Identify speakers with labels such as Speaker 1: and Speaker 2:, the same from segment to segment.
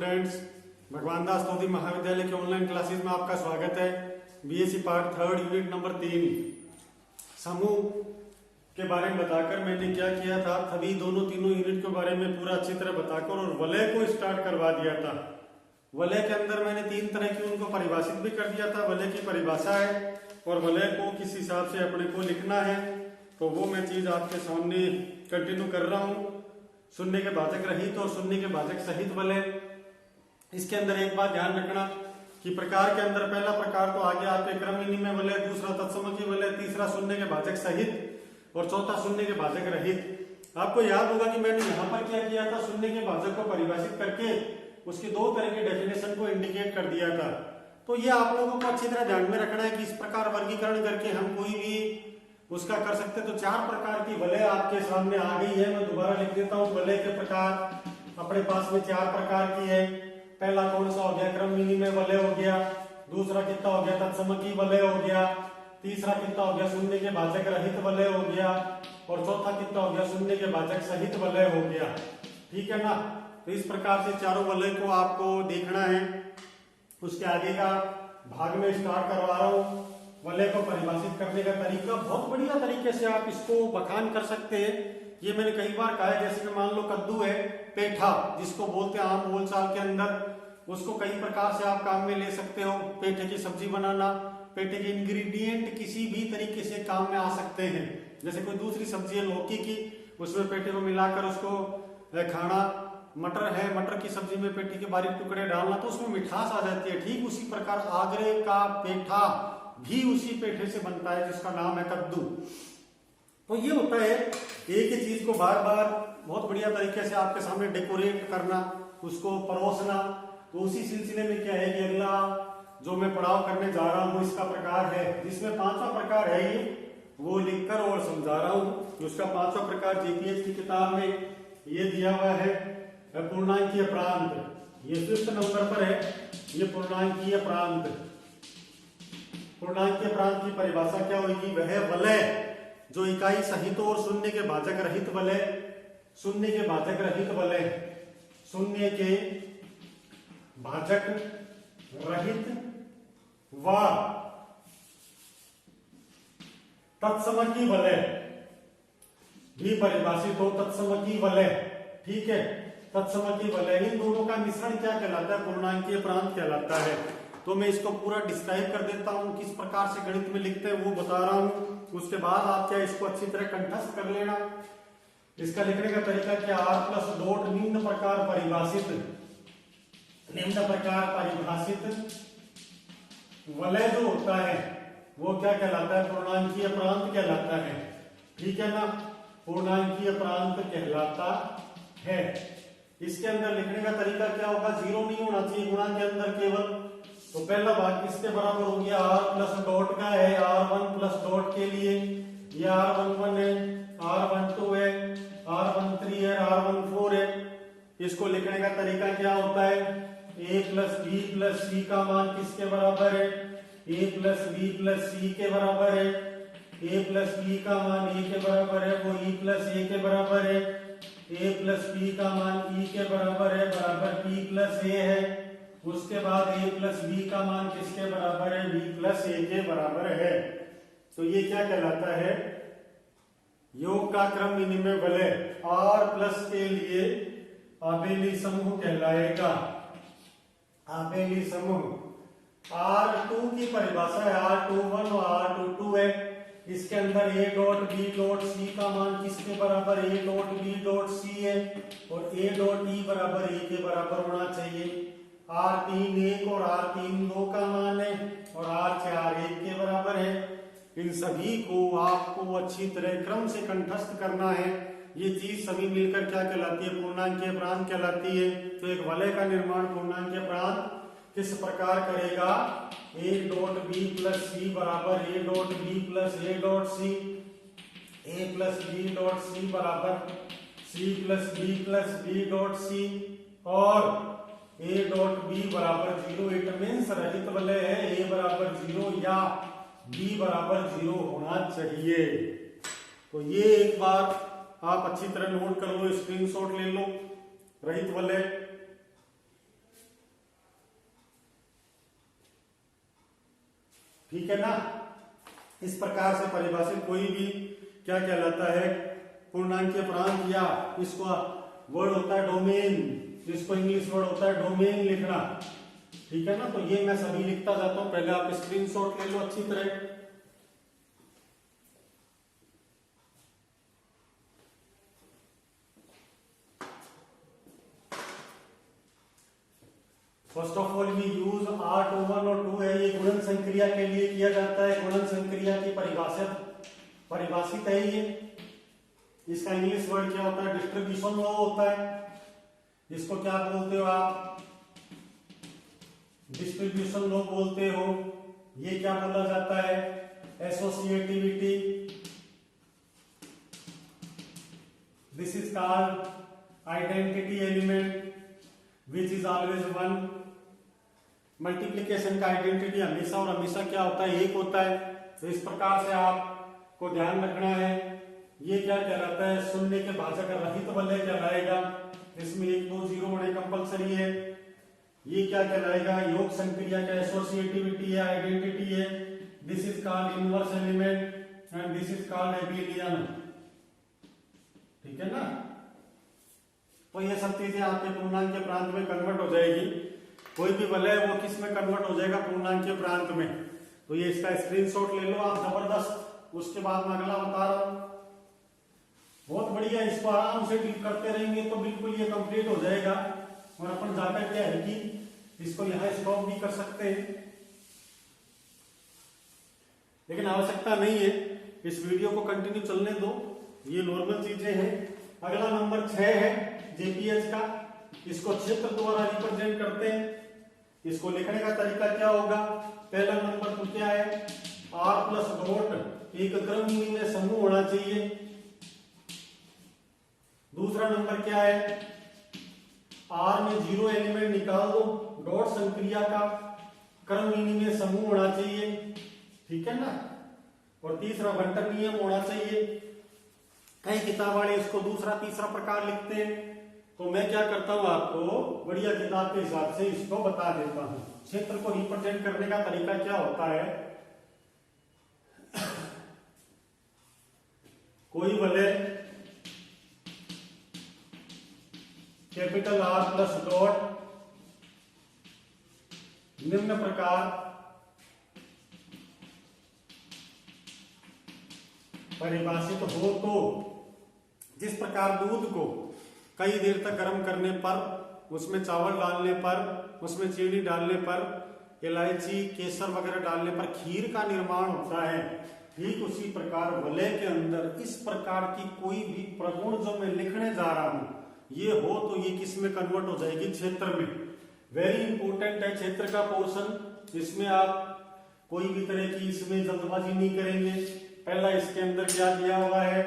Speaker 1: Friends, भगवान दास लोधी महाविद्यालय के ऑनलाइन क्लासेस में आपका स्वागत है। बीएससी पार्ट 3 यूनिट नंबर 3 समूह के बारे में बताकर मैंने क्या किया था, सभी तीनों यूनिट के बारे में पूरा अच्छी तरह बताकर और वलय को स्टार्ट करवा दिया था। वलय के अंदर मैंने 3 तरह की उनको परिभाषित भी कर दिया था। वलय की परिभाषा है और वलय को किस हिसाब से अपने को लिखना है, तो वो मैं चीज आपके सामने कंटिन्यू कर रहा हूँ। शून्य के भाजक रहित और शून्य के भाजक सहित वलय। इसके अंदर एक बात ध्यान रखना कि प्रकार के अंदर पहला प्रकार तो आगे आपके क्रम विनिमय वलय, दूसरा तत्समकी वलय, तीसरा शून्य के भाजक सहित और चौथा शून्य के भाजक रहित। आपको याद होगा कि मैंने यहाँ पर क्या किया था, शून्य के भाजक को परिभाषित करके उसकी 2 तरह के डेफिनेशन को इंडिकेट कर दिया था। तो ये आप लोगों को अच्छी तरह ध्यान में रखना है कि इस प्रकार वर्गीकरण करके हम कोई भी उसका कर सकते। तो 4 प्रकार की वलय आपके सामने आ गई है। मैं दोबारा लिख देता हूँ। वलय के प्रकार अपने पास में 4 प्रकार की है। पहला कौन सा हो गया, क्रम विनिमय वलय हो गया। दूसरा कितना हो गया, तत्समकी वलय हो गया। तीसरा कितना हो गया, शून्य के भाजक रहित वलय हो गया। और चौथा कितना हो गया, शून्य के भाजक सहित वलय हो गया। ठीक है ना। तो इस प्रकार से चारों वलय को आपको देखना है। उसके आगे का भाग में स्टार्ट करवा रहा हूँ। वलय को परिभाषित करने का तरीका बहुत बढ़िया तरीके से आप इसको बखान कर सकते हैं। ये मैंने कई बार कहा है। जैसे कि मान लो कद्दू है, पेठा जिसको बोलते हैं आम बोलचाल के अंदर, उसको कई प्रकार से आप काम में ले सकते हो। पेठे की सब्जी बनाना, पेठे के इंग्रेडिएंट किसी भी तरीके से काम में आ सकते हैं। जैसे कोई दूसरी सब्जी है लौकी की, उसमें पेठे को मिलाकर उसको खाना। मटर है, मटर की सब्जी में पेठे के बारीक टुकड़े डालना, तो उसमें मिठास आ जाती है। ठीक उसी प्रकार आगरे का पेठा भी उसी पेठे से बनता है जिसका नाम है कद्दू। तो ये होता है एक ही चीज को बार बार बहुत बढ़िया तरीके से आपके सामने डेकोरेट करना, उसको परोसना। तो उसी सिलसिले में क्या है कि अगला जो मैं पड़ाव करने जा रहा हूँ इसका प्रकार है, जिसमें 5वां प्रकार है ये, वो लिखकर और समझा रहा हूँ। उसका 5वां प्रकार जीपीएच की किताब में ये दिया हुआ है, पूर्णांकीय प्रांत। ये 5th नंबर पर है, ये पूर्णांकीय प्रांत। पूर्णांकीय प्रांत की परिभाषा क्या होगी, वह वलय जो इकाई सहित और शून्य के भाजक रहित वलय, शून्य के भाजक रहित वलय, शून्य के भाजक रहित व तत्समकी वलय भी परिभाषित हो। तत्समकी वलय, ठीक है, तत्समकी वलय, इन दोनों का मिश्रण क्या कहलाता है, पूर्णांकीय प्रांत कहलाता है। तो मैं इसको पूरा डिस्क्राइब कर देता हूँ, किस प्रकार से गणित में लिखते हैं वो बता रहा हूँ। उसके बाद आप क्या इसको अच्छी तरह कंठस्थ कर लेना। इसका लिखने का तरीका क्या, r प्लस डॉट निम्न प्रकार परिभाषित, निम्न प्रकार परिभाषित वलय जो होता है वो क्या कहलाता है, पूर्णांकीय प्रांत कहलाता है। ठीक है ना, पूर्णांकीय प्रांत कहलाता है। इसके अंदर लिखने का तरीका क्या होगा, 0 नहीं होना चाहिए गुणा के अंदर केवल। तो पहला भाग किसके बराबर हो गया, r प्लस डॉट का है, r1 प्लस डॉट के लिए ये r11 है, r12 है, r13 है, r14 है। इसको लिखने का तरीका क्या होता है, a plus b plus c का मान किसके बराबर है, a plus b plus c के बराबर है। a प्लस b का मान a के बराबर है, वो e प्लस a के बराबर है। a प्लस b का मान e के बराबर है, बराबर p प्लस a है। उसके बाद a प्लस b का मान किसके बराबर है, b प्लस a के बराबर है। तो ये क्या कहलाता है, योग का क्रम विनिमय वलय r प्लस के लिए आबेली समूह कहलाएगा। आबेली समूह r2 की परिभाषा है, r21 और r22 है। इसके अंदर a dot b dot c का मान किसके बराबर, a dot b dot c है और a डॉट e बराबर a के बराबर होना चाहिए। r3 1 और r3 2 का मान है और r4 1 के बराबर है। इन सभी को आपको अच्छी तरह क्रम से कंठस्थ करना है। ये चीज सभी मिलकर क्या कहलाती है, पूर्णांकीय प्रांत कहलाती है। तो एक वलय का निर्माण पूर्णांकीय प्रांत किस प्रकार करेगा, a dot b plus c बराबर a dot b plus a dot c, a plus b dot c बराबर c plus b plus b dot c और a डॉट b बराबर 0। इट मीन्स रहित वलय है, a बराबर 0 या b बराबर 0 होना चाहिए। तो ये एक बार आप अच्छी तरह नोट कर लो, स्क्रीनशॉट ले लो। रहित वलय ठीक है ना। इस प्रकार से परिभाषित कोई भी क्या कहलाता है, पूर्णांकीय प्रांत, या इसको वर्ड होता है डोमेन, इसको इंग्लिश वर्ड होता है डोमेन लिखना, ठीक है ना। तो ये मैं सभी लिखता जाता हूं, पहले आप स्क्रीनशॉट ले लो अच्छी तरह। First of all we use R21 और 2 है, ये गुणन संक्रिया के लिए किया जाता है। गुणन संक्रिया की परिभाषित है ये। इसका इंग्लिश वर्ड क्या होता है, डिस्ट्रीब्यूशन लॉ होता है। इसको क्या बोलते हो आप, डिस्ट्रीब्यूशन लॉ बोलते हो। ये क्या बोला जाता है, associativity. This is called identity element which is always one. Multiplication का आइडेंटिटी हमेशा और हमेशा क्या होता है, एक होता है। तो इस प्रकार से आपको ध्यान रखना है। ये क्या कहलाता है, शून्य के भाजक रहित वलय कहलाएगा, इसमें 1 2 0 होने कंपलसरी है। ये क्या कहलाएगा, योग संक्रिया का एसोसिएटिविटी है, आइडेंटिटी है। This is called inverse element and this is called एबिलियन, ठीक है ना। तो ये सब चीजें आपके पूर्णांक के प्रांत में कन्वर्ट हो जाएगी। कोई भी वलय वो किस में कन्वर्ट हो जाएगा, पूर्णांक के प्रांत में। तो ये इसका स्क्रीनशॉट ले लो आप जबरदस्त। उसके बाद मैं अगला बता रहा हूं, बहुत बढ़िया। इसको आराम से डील करते रहेंगे तो बिल्कुल ये कंप्लीट हो जाएगा। और अपन जाकर क्या है कि इसको यहां स्टॉप भी कर सकते हैं, लेकिन आवश्यकता नहीं है। इस वीडियो को कंटिन्यू चलने दो, ये नॉर्मल चीजें हैं। अगला नंबर 6 है जेपीएच का। इसको क्षेत्र द्वारा रिप्रेजेंट करते हैं। इसको लिखने का तरीका क्या होगा, पहला नंबर तो क्या है, R प्लस डॉट एक क्रम में समूह होना चाहिए। दूसरा नंबर क्या है, R में 0 एलिमेंट निकाल दो, डॉट संक्रिया का क्रम में समूह होना चाहिए, ठीक है ना। और तीसरा बंटन नियम होना चाहिए। कई किताब वाले इसको दूसरा तीसरा प्रकार लिखते हैं, तो मैं क्या करता हूं, आपको बढ़िया किताब के हिसाब से इसको बता देता हूं। क्षेत्र को रिप्रेजेंट करने का तरीका क्या होता है, कोई वलय कैपिटल R प्लस डॉट निम्न प्रकार परिभाषित हो तो जिस प्रकार दूध को कई देर तक गर्म करने पर, उसमें चावल डालने पर, उसमें चीनी डालने पर, इलायची केसर वगैरह डालने पर खीर का निर्माण होता है, ठीक उसी प्रकार वलय के अंदर इस प्रकार की कोई भी प्रगुण जो मैं लिखने जा रहा हूं ये हो तो ये किस में कन्वर्ट हो जाएगी, क्षेत्र में। वेरी इंपॉर्टेंट है क्षेत्र का पोर्शन। इसमें आप कोई भी तरह की इसमें जल्दबाजी नहीं करेंगे। पहला इसके अंदर क्या दिया हुआ है,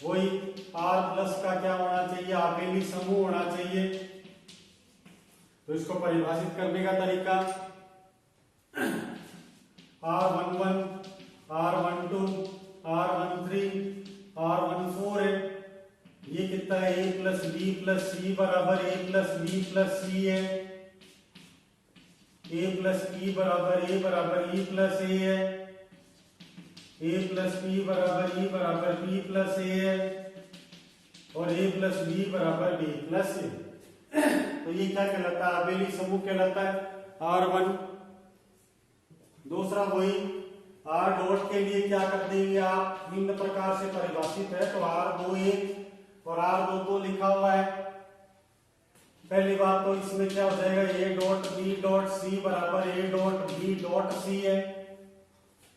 Speaker 1: वही R प्लस का क्या होना चाहिए, आपेली समूह होना चाहिए। तो इसको परिभाषित करने का तरीका R11, R12, R13, R14 है। ये कितना है, A प्लस बी प्लस सी बराबर A प्लस बी प्लस सी है। A प्लस E बराबर A बराबर E प्लस A है। A प्लस P बराबर E बराबर P प्लस A है और A प्लस B बराबर B प्लस A। तो ये क्या कहलाता है, आपेली समूह कहलाता है R1। दूसरा वही R डॉट के लिए क्या कर देंगे आप, निम्न प्रकार से परिभाषित है। तो R2 1 और R2 2 लिखा हुआ है। पहली बात तो इसमें क्या हो जाएगा, A dot B dot C बराबर A dot B dot C है।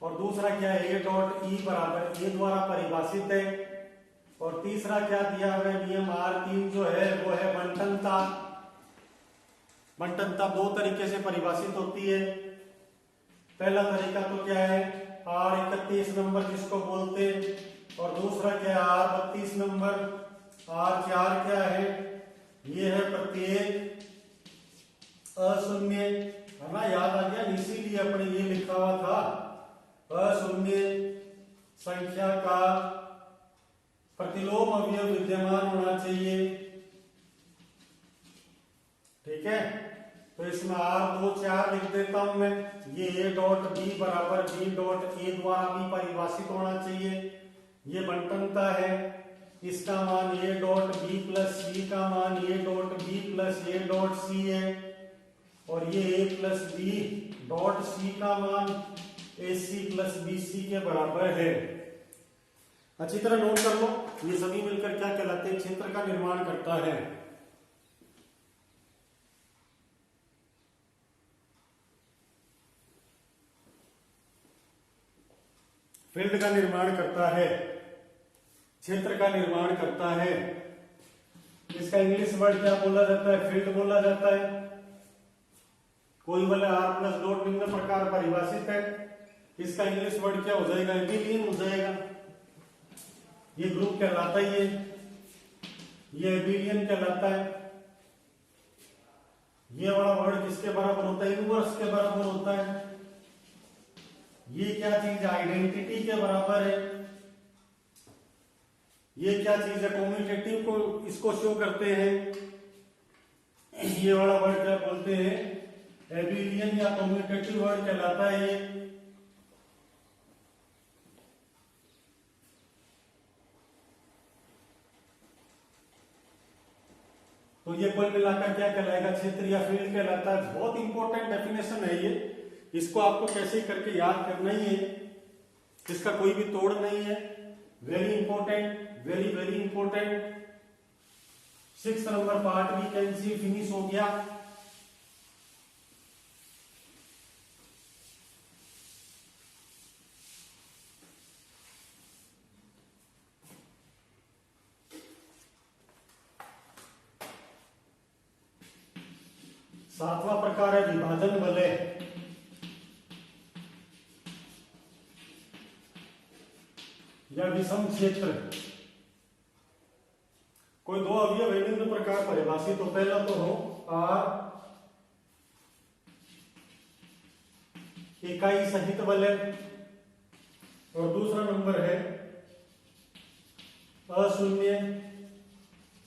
Speaker 1: और दूसरा क्या है, A डॉट E बराबर A द्वारा परिभाषित है। और तीसरा क्या दिया हुआ है, नियम R3 जो है वो है बंटनता। बंटनता दो तरीके से परिभाषित होती है। पहला तरीका तो क्या है, R31 नंबर जिसको बोलते हैं, और दूसरा क्या है R32 नंबर। R4 क्या है, ये है प्रत्येक अशून्य, है ना, याद आ गया, इसीलिए अपने ये लिखा हुआ था, अशून्य संख्या का प्रतिलोम अवयव विद्यमान होना चाहिए, ठीक है। तो इसमें R2 4 लिख देता हूं मैं। ये A डॉट B बराबर B डॉट A द्वारा भी परिभाषित होना चाहिए। ये बंटनता है। इसका मान A dot B plus C का मान A dot B plus A dot C है, और ये A plus B dot C का मान AC प्लस BC के बराबर है। अच्छी तरह नोट कर लो, ये सभी मिलकर क्या कहलाते हैं? क्षेत्र का निर्माण करता है। फील्ड का निर्माण करता है, क्षेत्र का निर्माण करता है। इसका इंग्लिश वर्ड क्या बोला जाता है? फील्ड बोला जाता है। कोई बोले R प्लस डॉट निम्न प्रकार परिभाषित है, इसका इंग्लिश वर्ड क्या हो जाएगा? एबिलियन हो जाएगा। ये ग्रुप कहलाता ही है, ये एबिलियन कहलाता है। ये वाला वर्ड किसके बराबर होता है? इनवर्स के बराबर होता है। ये क्या चीज है? आइडेंटिटी के बराबर है। ये क्या चीज है? कम्यूटेटिव को इसको शो करते हैं। ये वाला वर्ड क्या बोलते हैं? एबिलियन या कम्यूटेटिव वर्ड कहलाता है ये। तो ये कुल मिलाकर क्या कहलाएगा? क्षेत्र या फील्ड कहलाता है। बहुत इंपॉर्टेंट डेफिनेशन है ये, इसको आपको कैसे करके याद करना ही है, इसका कोई भी तोड़ नहीं है। Very important, very very important. 6 number part भी कैंसी फिनिश हो गया। सातवां प्रकार है विभाजन वलय। या विषम क्षेत्र। कोई दो अवयव निम्न प्रकार परिभाषित हो। पहला तो हो R इकाई सहित वलय, और दूसरा नंबर है अशून्य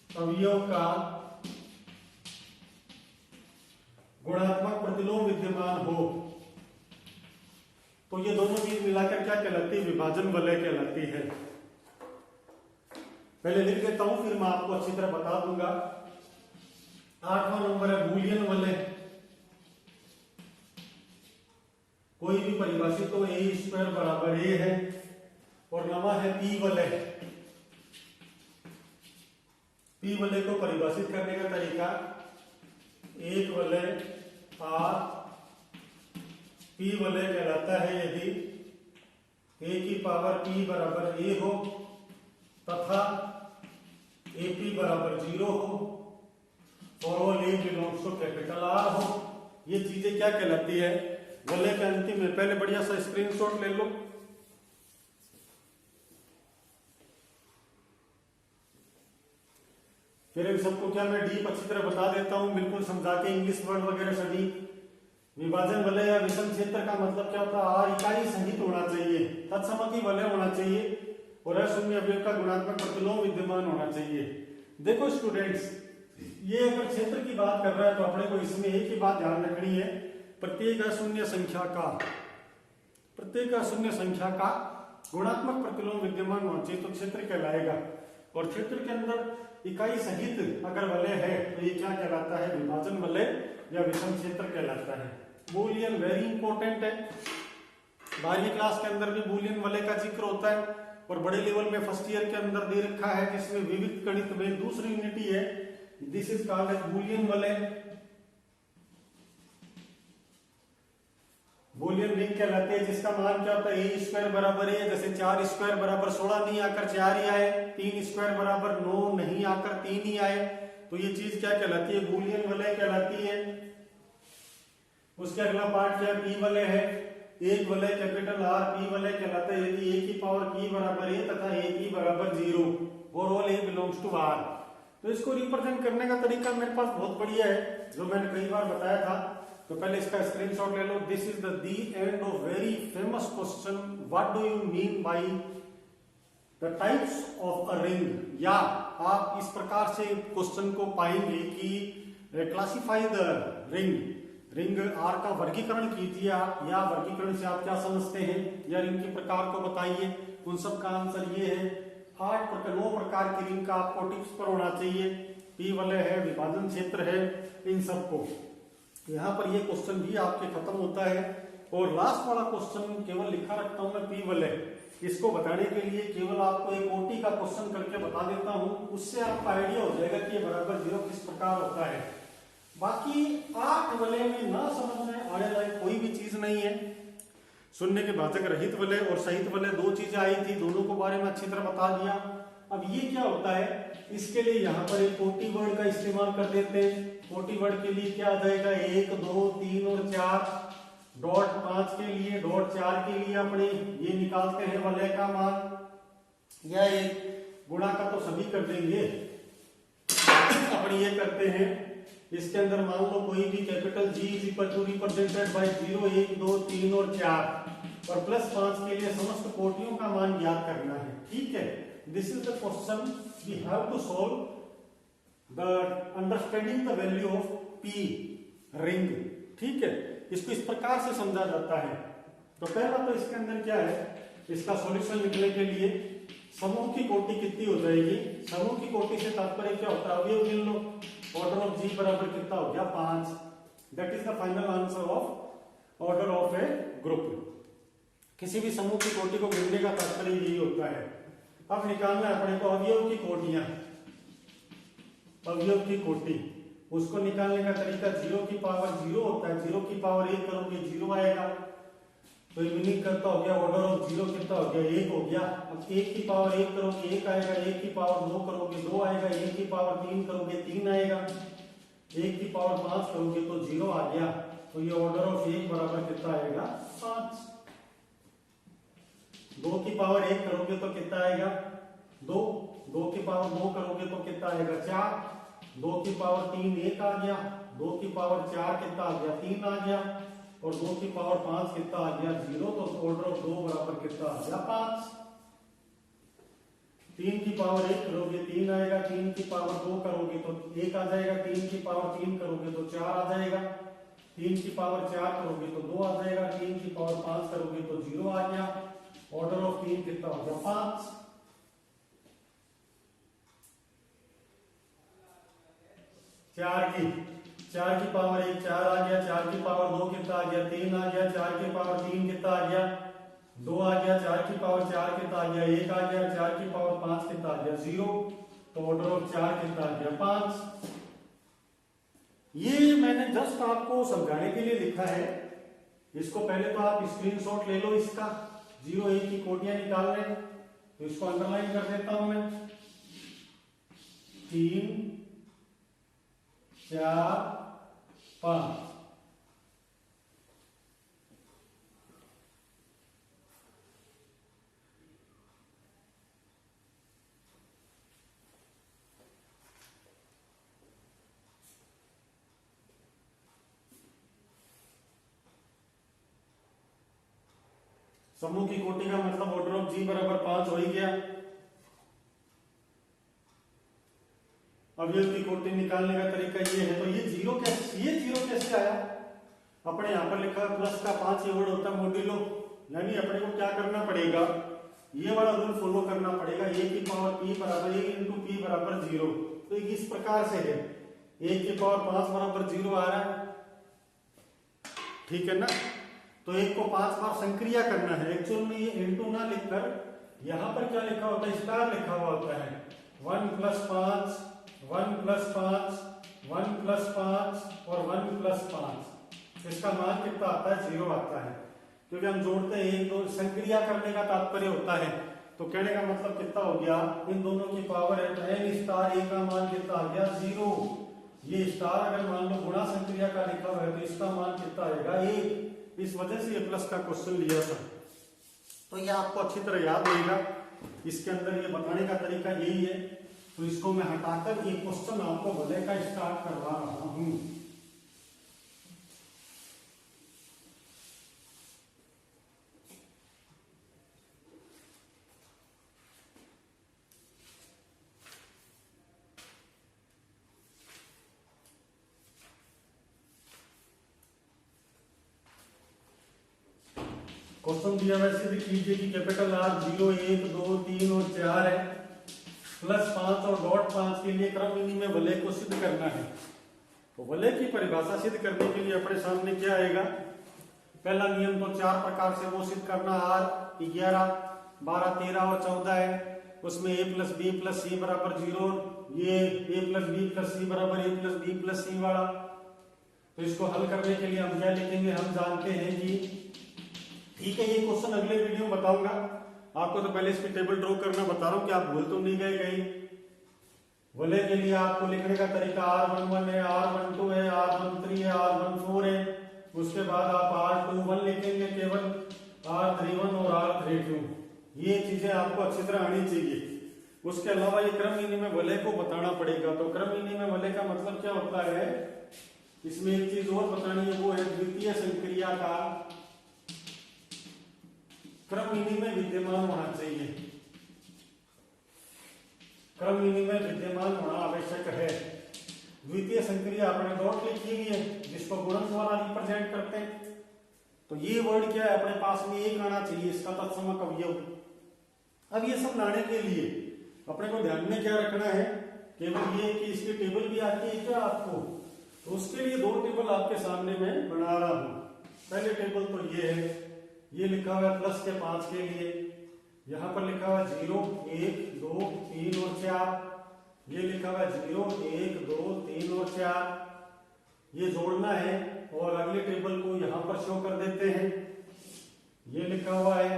Speaker 1: अवयव का गुणात्मक प्रतिलोम विद्यमान हो। तो ये दोनों चीज मिलाकर क्या कहलाती है? विभाजन वलय कहलाती है। पहले लिख देता हूं, फिर मैं आपको अच्छी तरह बता दूंगा। 8वां नंबर है बूलियन वलय। कोई भी परिभाषित हो ए स्क्वायर बराबर ए है, और नवा है पी वलय। पी वलय को परिभाषित करने का तरीका, एक वलय R P वलय कहलाता है यदि A की पावर P बराबर A हो तथा AP बराबर 0 हो और all A belongs to capital R हो। ये चीजें क्या कहलाती है? वलय के अंतिम में। पहले बढ़िया सा स्क्रीनशॉट ले लो। फिर इन सबको क्या मैं डीप अच्छी तरह बता देता हूं, बिल्कुल समझा के, इंग्लिश वर्ड वगैरह सभी। विभाजन वलय या विषम क्षेत्र का मतलब क्या होता है? R इकाई सहित होना चाहिए, तत्समकी वलय होना चाहिए, और अशून्य अवयव का गुणात्मक प्रतिलोम विद्यमान होना चाहिए। देखो स्टूडेंट्स, ये अगर क्षेत्र की बात कर रहा है तो अपने को इसमें एक ही बात ध्यान रखनी है, प्रत्येक अशून्य संख्या का गुणात्मक प्रतिलोम विद्यमान होना चाहिए तो क्षेत्र कहलाएगा। और क्षेत्र के अंदर इकाई सहित अगर वलय है तो ये क्या कहलाता है? विभाजन वलय या विषम क्षेत्र कहलाता है। बूलियन वेरी इंपॉर्टेंट है। 12वीं क्लास के अंदर भी बूलियन वलय का जिक्र होता है, और बड़े लेवल में फर्स्ट ईयर के अंदर दे रखा है जिसमें विविध गणित में दूसरी यूनिटी है, this is called as boolean वलय। बूलियन रिंग कहलाती है जिसका मान क्या होता है? ए स्क्वायर बराबर है, जैसे 4 स्क्वायर बराबर 16 नहीं आकर 4 ही आए, 3 स्क्वायर बराबर 9 नहीं आकर 3 ही आए, तो ये चीज क्या कहलाती है? बूलियन वलय कहलाती है। उसके अगला पार्ट क्या है? पी वलय है। एक वलय कैपिटल R पी वलय कहलाता है यदि A की पावर P बराबर है तथा A की बराबर 0 और all A belongs to R। तो इसको रिप्रेजेंट करने का तरीका मेरे पास बहुत बढ़िया है, जो मैंने कई बार बताया था। तो पहले इसका स्क्रीनशॉट ले लो। This is the end of very famous question, what do you mean by the types of a ring. या आप इस प्रकार से क्वेश्चन को पाएंगे कि classify the ring ring R का वर्गीकरण कीजिए आप, या वर्गीकरण से आप क्या समझते हैं, या रिंग के प्रकार को बताइए। उन सब का आंसर ये है 9 प्रकार की रिंग का आपको टिप्स पर होना चाहिए। पी वलय है, विभाजन क्षेत्र है, इन सबको यहाँ पर ये क्वेश्चन भी आपके खत्म होता है। और लास्ट वाला क्वेश्चन केवल लिखा रखता हूं मैं पी वलय, इसको बताने के लिए केवल आपको एक ओटी का क्वेश्चन करके बता देता हूं, उससे आपका आइडिया हो जाएगा कि ये बराबर 0 किस प्रकार होता है। बाकी 8 वलय में ना समझ में आने लायक कोई भी चीज नहीं है। शून्य के भाजक रहित वलय और सहित वलय 2 चीजें आई थी, दोनों के बारे में अच्छी तरह बता दिया। अब ये क्या होता है, इसके लिए यहाँ पर एक कोटि वर्ड का इस्तेमाल कर देते हैं। कोटि वर्ड के लिए क्या आ जाएगा, 1 2 3 और 4, डॉट 5 के लिए, डॉट 4 के लिए अपने ये निकालते हैं वलय का मान, या एक गुणा का तो सभी कर देंगे अपने ये करते हैं। इसके अंदर मान लो कोई भी capital G is equal to represented by 0 1 2 3 और 4 और प्लस 5 के लिए समस्त कोटियों का मान ज्ञात करना है। ठीक है, this is the question we have to solve the understanding the value of P ring. ठीक है, इसको इस प्रकार से समझा जाता है। तो पहला तो इसके अंदर क्या है, इसका सॉल्यूशन निकलने के लिए समूह की कोटि कितनी हो जाएगी, समूह की कोटि से तात्पर्य क्या होता है, अवयव गिन लो, ऑर्डर ऑफ जी बराबर कितना हो गया 5, that is the final answer of order of A group. किसी भी समूह की कोटि को गिनने का तात्पर्य यही होता है। अब निकालना है अपने को अवयव की कोटियां, अवयव की कोटि, उसको निकालने का तरीका 0 की पावर 0 होता है, 0 की पावर 1 करोगे 0 आएगा, तो ये मीनिंग करता हो गया ऑर्डर ऑफ 0 कितना हो गया 1 हो गया। अब 1 की पावर 1 करोगे 1 आएगा, 1 की पावर 2 करोगे 2 आएगा, 1 की पावर 3 करोगे 3 आएगा, 1 की पावर 5 करोगे तो 0 आ गया। तो ये ऑर्डर ऑफ 1 बराबर कितना आएगा 5। 2 की पावर 1 करोगे तो कितना आएगा 2, 2 की पावर 2 करोगे तो कितना आएगा 4, 2 की पावर 3 1 आ गया, 2 की पावर 4 कितना आ गया 3 आ गया, और 2 की पावर 5 कितना आ गया 0, तो ऑर्डर ऑफ 2 बराबर कितना आ गया 5। 3 की पावर 1 करोगे 3 आएगा, 3 की पावर 2 करोगे तो 1 आ जाएगा, 3 की पावर 3 करोगे तो 4 आ जाएगा, 3 की पावर 4 करोगे तो 2 आ जाएगा, 3 की पावर 5 करोगे तो 0 आ गया, ऑर्डर ऑफ 3 कितना हो गया 5। चार की पावर 1 4 आ गया, 4 की पावर 2 कितना आ गया 3 आ गया, 4 की पावर 3 कितना आ गया 2 आ गया, 4 की पावर 4 कितना आ गया 1 आ गया, 4 की पावर 5 कितना आ गया 0, तो ऑर्डर ऑफ 4 कितना आ गया 5। ये मैंने जस्ट आपको समझाने के लिए लिखा है, इसको पहले तो आप स्क्रीनशॉट ले लो इसका, 0 1 की कोटियां निकाल लें, तो इसको अंडरलाइन कर देता हूं मैं, 3 4 5। समूह की कोटि का मतलब ऑर्डर ऑफ जी बराबर 5 हो ही गया। अवयव की कोटि निकालने का तरीका ये है, तो ये जीरो कैसे आया, अपने यहां पर लिखा है प्लस का 5 ये वर्ड होता है मोड्यूलो, यानी अपने को क्या करना पड़ेगा, ये वाला रूल फॉलो करना पड़ेगा, a की पावर p बराबर 1 इंटू p बराबर 0। तो इस प्रकार से है, 1 की पावर 5 बराबर 0 आ रहा है, ठीक है ना, तो 1 को 5 बार संक्रिया करना है। एक्चुअल में ये इंटू ना लिखकर यहां पर क्या लिखा होता है, स्टार लिखा हुआ होता है, 1 प्लस 5 1 प्लस 5 1 प्लस 5 और 1 प्लस 5, इसका मान कितना आता है 0 आता है, क्योंकि हम जोड़ते हैं एक दो, संक्रिया करने का तात्पर्य होता है। तो कहने का मतलब कितना हो गया, इन दोनों की पावर है, तो n स्टार a का मान कितना आ गया 0, ये स्टार अगर मान लो गुणा संक्रिया का लिखा हुआ है तो इसका मान कितना आएगा 1, इस वजह से ये प्लस का क्वेश्चन लिया था। तो ये आपको अच्छी तरह याद रहेगा, इसके अंदर ये बताने का तरीका यही है। तो इसको मैं हटाकर एक क्वेश्चन आपको वलय का स्टार्ट करवा रहा हूं। क्वेश्चन दिया हुआ सिद्ध कीजिए कि कैपिटल R 0, 1, 2, 3 और 4 है, प्लस 5 और डॉट 5 के लिए क्रम विनिमय वलय को सिद्ध करना है। तो वलय की परिभाषा सिद्ध करने के लिए अपने सामने क्या आएगा? पहला नियम तो 4 प्रकार से वो सिद्ध करना, R 11, 12, 13 और 14 है। उसमें a प्लस बी प्लस सी बराबर 0, ये a प्लस बी प्लस सी बराबर a प्लस बी प्लस सी वाला। तो इसको हल करने के लिए हम क्या लिखेंगे? हम जानते हैं कि ठीक है, ये क्वेश्चन अगले वीडियो में बताऊंगा आपको। तो पहले इसकी टेबल ड्रॉ करना बता रहा हूं कि आप भूल तो नहीं गए कहीं। वलय के लिए आपको लिखने का तरीका R11 है, R12 है, R13 है, R14 है। उसके बाद आप R21 लिखेंगे केवल, R31 और R32। ये चीजें आपको अच्छी तरह आनी चाहिए। उसके अलावा ये क्रम विनिमय वलय को बताना पड़ेगा। तो क्रम विनिमय वलय का मतलब क्या होता है? इसमें एक चीज और बतानी है, वो है द्वितीय संक्रिया का क्रम विनिमय विद्यमान होना चाहिए। क्रम विनिमय विद्यमान होना आवश्यक है। द्वितीय संक्रिया अपने डॉट लिखी हुई है, जिसको गुणन द्वारा रिप्रेजेंट करते हैं। तो ये वर्ड क्या है? अपने पास में एक आना चाहिए, इसका तत्समक अवयव। अब ये सब लाने के लिए अपने को ध्यान में क्या रखना है? केवल ये कि इसकी टेबल भी आती है क्या आपको? तो उसके लिए 2 टेबल आपके सामने मैं बना रहा हूं। पहले टेबल तो ये है, ये लिखा हुआ है प्लस के 5 के लिए, यहां पर लिखा हुआ 0, 1, 2, 3 और 4। ये लिखा हुआ 0, 1, 2, 3 और 4। ये जोड़ना है और अगले टेबल को यहां पर शो कर देते हैं। ये लिखा हुआ है,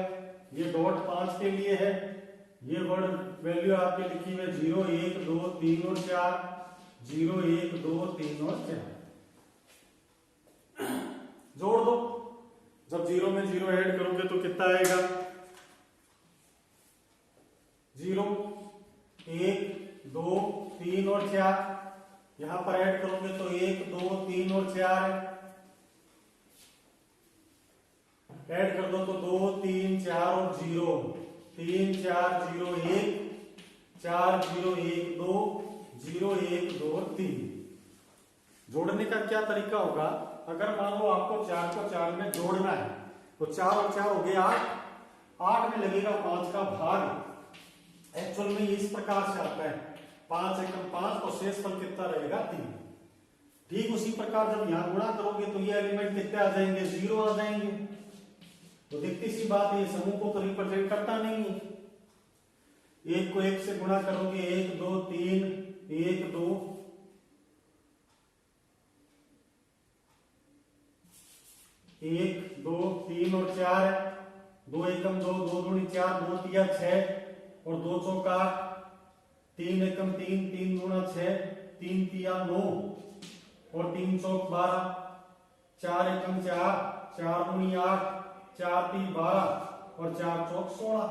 Speaker 1: ये डॉट 5 के लिए है, ये वर्ड वैल्यू आपके लिखी हुई है 0, 1, 2, 3 और 4, 0, 1, 2, 3 और 4। जोड़ दो। जब 0 में 0 ऐड करोगे तो कितना आएगा? 0, 1, 2, 3 और 4। यहां पर ऐड करोगे तो 1, 2, 3 और 4 है। ऐड कर दो तो 2, 3, 4 और 0, 3, 4, 0, 1, 4, 0, 1, 2, 0, 1, 2, 3। जोड़ने का क्या तरीका होगा? अगर मान लो आपको 4 को 4 में जोड़ना है तो 4 और 4 हो गए 8, 8 में लगेगा 5 का भाग। एक्चुअल में इस प्रकार से आता है 5 एकम 5, तो शेषफल कितना रहेगा? 3। ठीक उसी प्रकार जब यहां गुणा करोगे तो ये एलिमेंट कितने आ जाएंगे? 0 आ जाएंगे। तो दिखती सी बात है, समूह को तो रिप्रेजेंट करता नहीं है। 1 को 1 से गुणा करोगे 1, 2, 3, 1, 2, 1, 2, 3 और 4 है। 2 एकम 2, 2 दूनी 4, 2 तिया 6 और 2 चौका 3 एकम 3, 3 दूना 6, 3 तिया 9 और 3 चौक 12, 4 एकम 4, 4 दूनी 8, 4 3 12 और 4 चौक 16।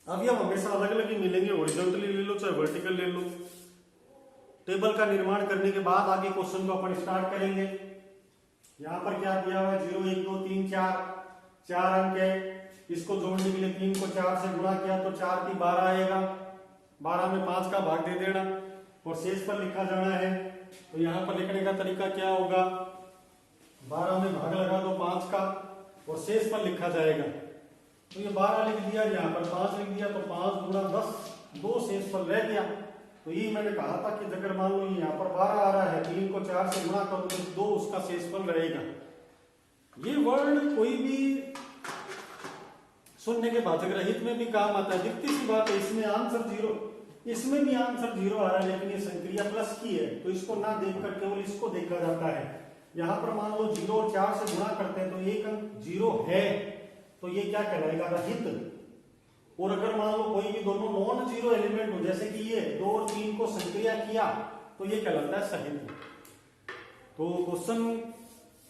Speaker 1: अब ये हमेशा अलग अलग ही मिलेंगे, हॉरिजॉन्टली ले लो चाहे वर्टिकल ले लो। टेबल का निर्माण करने के बाद आगे क्वेश्चन को अपन स्टार्ट करेंगे। यहां पर क्या दिया हुआ है? 0, 1, 2, 3, 4 अंक है। इसको जोड़ने के लिए 3 को 4 से गुणा किया तो 4 3 12 आएगा। 12 में 5 का भाग दे देना और शेष पर लिखा जाना है। तो यहां पर लिखने का तरीका क्या होगा? 12 में भाग लगा दो 5 का और शेष पर लिखा जाएगा। तो ये 12 लिख दिया, यहाँ पर 5 लिख दिया, तो 5 गुणा 10, 2 शेष पर रह गया। तो ये मैंने कहा था कि अगर मान लो यहाँ पर 12 आ रहा है, 3 को 4 से गुणा करो तो 2 उसका शेषफल रहेगा। ये वर्ड कोई भी शून्य के भाजक रहित में भी काम आता है। दिखती सी बात है, इसमें आंसर 0, इसमें भी आंसर 0 आ रहा है, लेकिन ये संक्रिया प्लस की है तो इसको ना देखकर केवल इसको देखा जाता है। यहाँ पर मान लो 0 और 4 से गुणा करते हैं तो एक अंक 0 है, तो ये क्या कहलाएगा? रहित। और अगर मान लो कोई भी दोनों नॉन जीरो एलिमेंट हो, जैसे कि ये 2 और 3 को संक्रिया किया, तो ये कहलाता है सहित। तो क्वेश्चन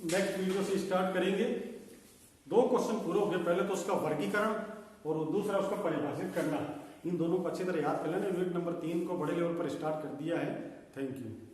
Speaker 1: नेक्स्ट वीडियो से स्टार्ट करेंगे। 2 क्वेश्चन पूरे हो गए, पहले तो उसका वर्गीकरण और दूसरा उसका परिभाषित करना। इन दोनों को अच्छी तरह याद कर लेना। यूनिट नंबर 3 को बड़े लेवल पर स्टार्ट कर दिया है। Thank you.